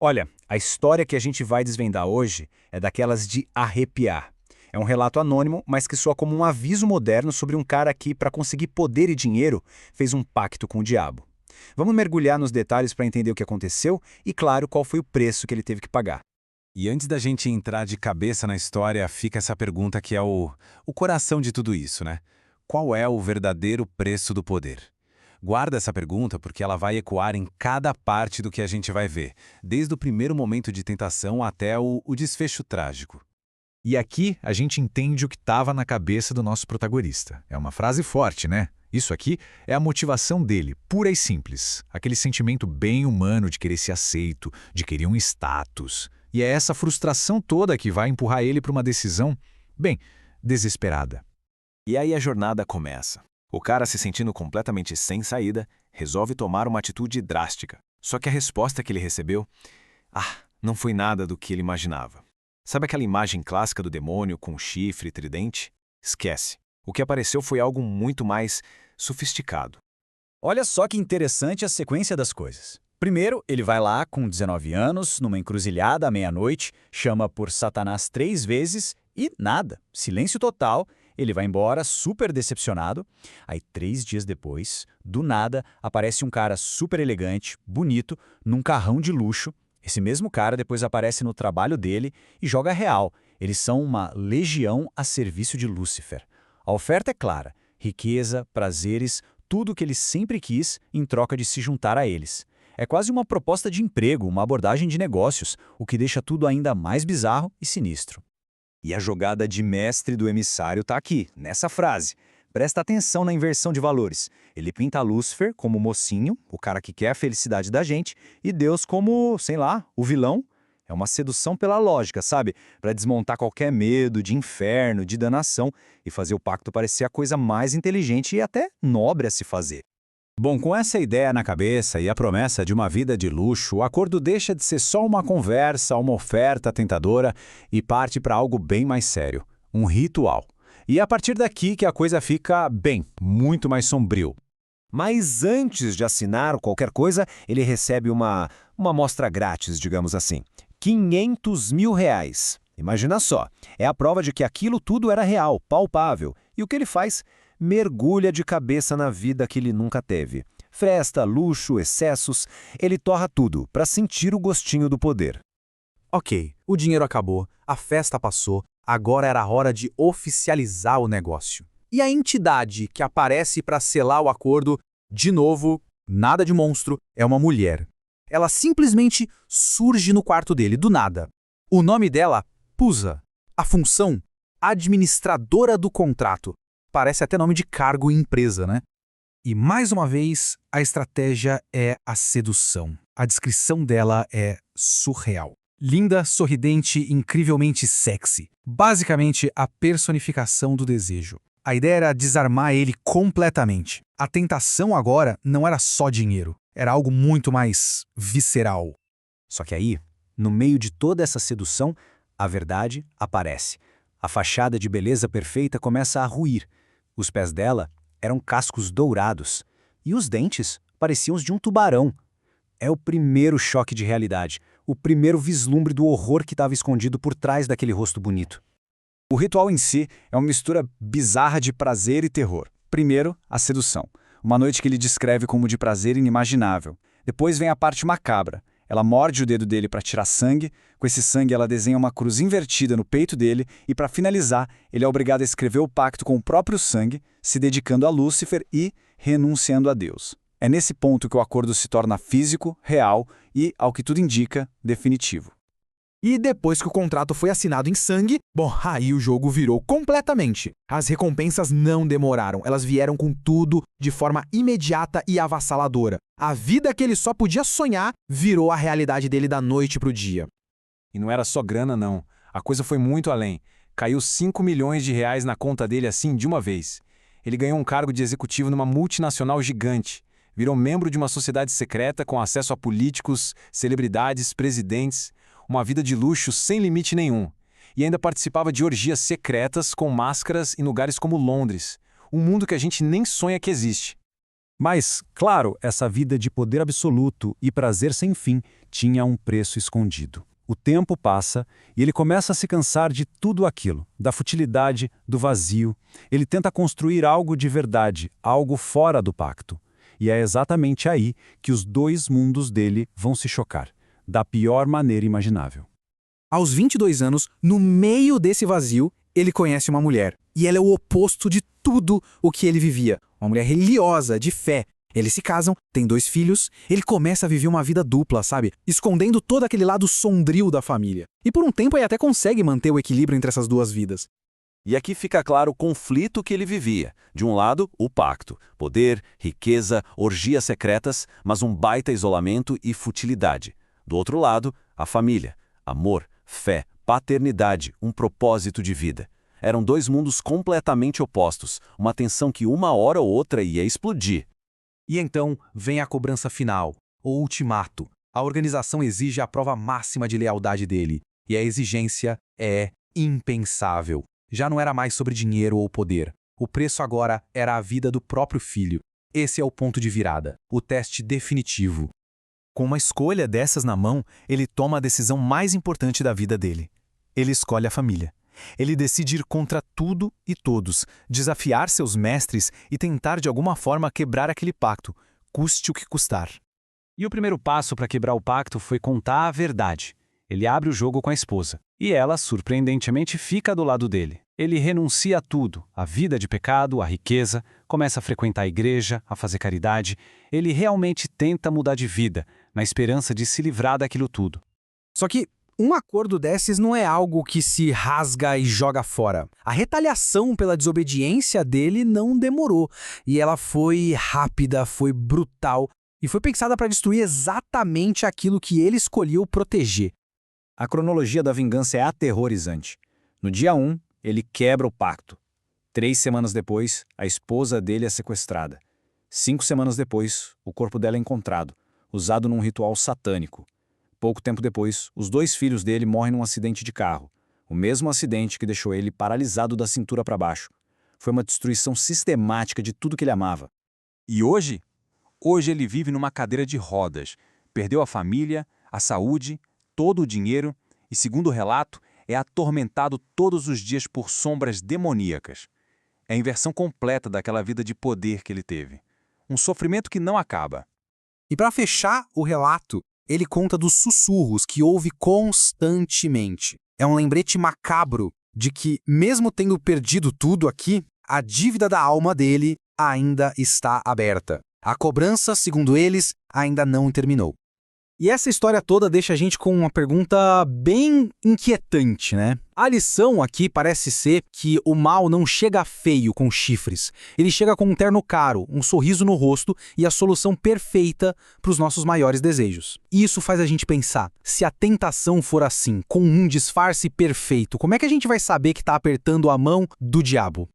Olha, a história que a gente vai desvendar hoje é daquelas de arrepiar. É um relato anônimo, mas que soa como um aviso moderno sobre um cara que, para conseguir poder e dinheiro, fez um pacto com o diabo. Vamos mergulhar nos detalhes para entender o que aconteceu e, claro, qual foi o preço que ele teve que pagar. E antes da gente entrar de cabeça na história, fica essa pergunta que é o coração de tudo isso, né? Qual é o verdadeiro preço do poder? Guarda essa pergunta porque ela vai ecoar em cada parte do que a gente vai ver, desde o primeiro momento de tentação até o desfecho trágico. E aqui a gente entende o que estava na cabeça do nosso protagonista. É uma frase forte, né? Isso aqui é a motivação dele, pura e simples. Aquele sentimento bem humano de querer ser aceito, de querer um status. E é essa frustração toda que vai empurrar ele para uma decisão, bem, desesperada. E aí a jornada começa. O cara, se sentindo completamente sem saída, resolve tomar uma atitude drástica. Só que a resposta que ele recebeu, não foi nada do que ele imaginava. Sabe aquela imagem clássica do demônio com chifre e tridente? Esquece. O que apareceu foi algo muito mais sofisticado. Olha só que interessante a sequência das coisas. Primeiro, ele vai lá com 19 anos, numa encruzilhada à meia-noite, chama por Satanás 3 vezes e nada, silêncio total. Ele vai embora super decepcionado. Aí 3 dias depois, do nada, aparece um cara super elegante, bonito, num carrão de luxo. Esse mesmo cara depois aparece no trabalho dele e joga real. Eles são uma legião a serviço de Lúcifer. A oferta é clara: riqueza, prazeres, tudo o que ele sempre quis em troca de se juntar a eles. É quase uma proposta de emprego, uma abordagem de negócios, o que deixa tudo ainda mais bizarro e sinistro. E a jogada de mestre do emissário está aqui, nessa frase. Presta atenção na inversão de valores. Ele pinta Lúcifer como o mocinho, o cara que quer a felicidade da gente, e Deus como, sei lá, o vilão. É uma sedução pela lógica, sabe? Para desmontar qualquer medo de inferno, de danação, e fazer o pacto parecer a coisa mais inteligente e até nobre a se fazer. Bom, com essa ideia na cabeça e a promessa de uma vida de luxo, o acordo deixa de ser só uma conversa, uma oferta tentadora e parte para algo bem mais sério, um ritual. E é a partir daqui que a coisa fica, bem, muito mais sombrio. Mas antes de assinar qualquer coisa, ele recebe uma amostra grátis, digamos assim. R$ 500.000. Imagina só, é a prova de que aquilo tudo era real, palpável. E o que ele faz? Mergulha de cabeça na vida que ele nunca teve. Festa, luxo, excessos, ele torra tudo para sentir o gostinho do poder. Ok, o dinheiro acabou, a festa passou, agora era a hora de oficializar o negócio. E a entidade que aparece para selar o acordo, de novo, nada de monstro, é uma mulher. Ela simplesmente surge no quarto dele, do nada. O nome dela, Pusa. A função, administradora do contrato. Parece até nome de cargo em empresa, né? E mais uma vez, a estratégia é a sedução. A descrição dela é surreal. Linda, sorridente, incrivelmente sexy. Basicamente, a personificação do desejo. A ideia era desarmar ele completamente. A tentação agora não era só dinheiro. Era algo muito mais visceral. Só que aí, no meio de toda essa sedução, a verdade aparece. A fachada de beleza perfeita começa a ruir. Os pés dela eram cascos dourados e os dentes pareciam os de um tubarão. É o primeiro choque de realidade, o primeiro vislumbre do horror que estava escondido por trás daquele rosto bonito. O ritual em si é uma mistura bizarra de prazer e terror. Primeiro, a sedução. Uma noite que ele descreve como de prazer inimaginável. Depois vem a parte macabra. Ela morde o dedo dele para tirar sangue. Com esse sangue, ela desenha uma cruz invertida no peito dele e, para finalizar, ele é obrigado a escrever o pacto com o próprio sangue, se dedicando a Lúcifer e renunciando a Deus. É nesse ponto que o acordo se torna físico, real e, ao que tudo indica, definitivo. E depois que o contrato foi assinado em sangue, bom, aí o jogo virou completamente. As recompensas não demoraram, elas vieram com tudo de forma imediata e avassaladora. A vida que ele só podia sonhar virou a realidade dele da noite pro dia. E não era só grana, não. A coisa foi muito além. Caiu 5 milhões de reais na conta dele assim de uma vez. Ele ganhou um cargo de executivo numa multinacional gigante. Virou membro de uma sociedade secreta com acesso a políticos, celebridades, presidentes. Uma vida de luxo sem limite nenhum. E ainda participava de orgias secretas com máscaras em lugares como Londres. Um mundo que a gente nem sonha que existe. Mas, claro, essa vida de poder absoluto e prazer sem fim tinha um preço escondido. O tempo passa e ele começa a se cansar de tudo aquilo, da futilidade, do vazio. Ele tenta construir algo de verdade, algo fora do pacto. E é exatamente aí que os dois mundos dele vão se chocar, da pior maneira imaginável. Aos 22 anos, no meio desse vazio, ele conhece uma mulher. E ela é o oposto de tudo o que ele vivia. Uma mulher religiosa, de fé. Eles se casam, têm 2 filhos, ele começa a viver uma vida dupla, sabe? Escondendo todo aquele lado sombrio da família. E por um tempo ele até consegue manter o equilíbrio entre essas duas vidas. E aqui fica claro o conflito que ele vivia. De um lado, o pacto. Poder, riqueza, orgias secretas, mas um baita isolamento e futilidade. Do outro lado, a família. Amor, fé, paternidade, um propósito de vida. Eram 2 mundos completamente opostos, uma tensão que uma hora ou outra ia explodir. E então vem a cobrança final, o ultimato. A organização exige a prova máxima de lealdade dele. E a exigência é impensável. Já não era mais sobre dinheiro ou poder. O preço agora era a vida do próprio filho. Esse é o ponto de virada, o teste definitivo. Com uma escolha dessas na mão, ele toma a decisão mais importante da vida dele. Ele escolhe a família. Ele decide ir contra tudo e todos, desafiar seus mestres e tentar de alguma forma quebrar aquele pacto, custe o que custar. E o primeiro passo para quebrar o pacto foi contar a verdade. Ele abre o jogo com a esposa. E ela, surpreendentemente, fica do lado dele. Ele renuncia a tudo, a vida de pecado, a riqueza, começa a frequentar a igreja, a fazer caridade. Ele realmente tenta mudar de vida, na esperança de se livrar daquilo tudo. Só que um acordo desses não é algo que se rasga e joga fora. A retaliação pela desobediência dele não demorou. E ela foi rápida, foi brutal e foi pensada para destruir exatamente aquilo que ele escolheu proteger. A cronologia da vingança é aterrorizante. No dia 1, ele quebra o pacto. 3 semanas depois, a esposa dele é sequestrada. 5 semanas depois, o corpo dela é encontrado, usado num ritual satânico. Pouco tempo depois, os 2 filhos dele morrem num acidente de carro. O mesmo acidente que deixou ele paralisado da cintura para baixo. Foi uma destruição sistemática de tudo que ele amava. E hoje? Hoje ele vive numa cadeira de rodas. Perdeu a família, a saúde, todo o dinheiro e, segundo o relato, é atormentado todos os dias por sombras demoníacas. É a inversão completa daquela vida de poder que ele teve. Um sofrimento que não acaba. E para fechar o relato, ele conta dos sussurros que ouve constantemente. É um lembrete macabro de que, mesmo tendo perdido tudo aqui, a dívida da alma dele ainda está aberta. A cobrança, segundo eles, ainda não terminou. E essa história toda deixa a gente com uma pergunta bem inquietante, né? A lição aqui parece ser que o mal não chega feio com chifres. Ele chega com um terno caro, um sorriso no rosto e a solução perfeita para os nossos maiores desejos. E isso faz a gente pensar, se a tentação for assim, com um disfarce perfeito, como é que a gente vai saber que está apertando a mão do diabo?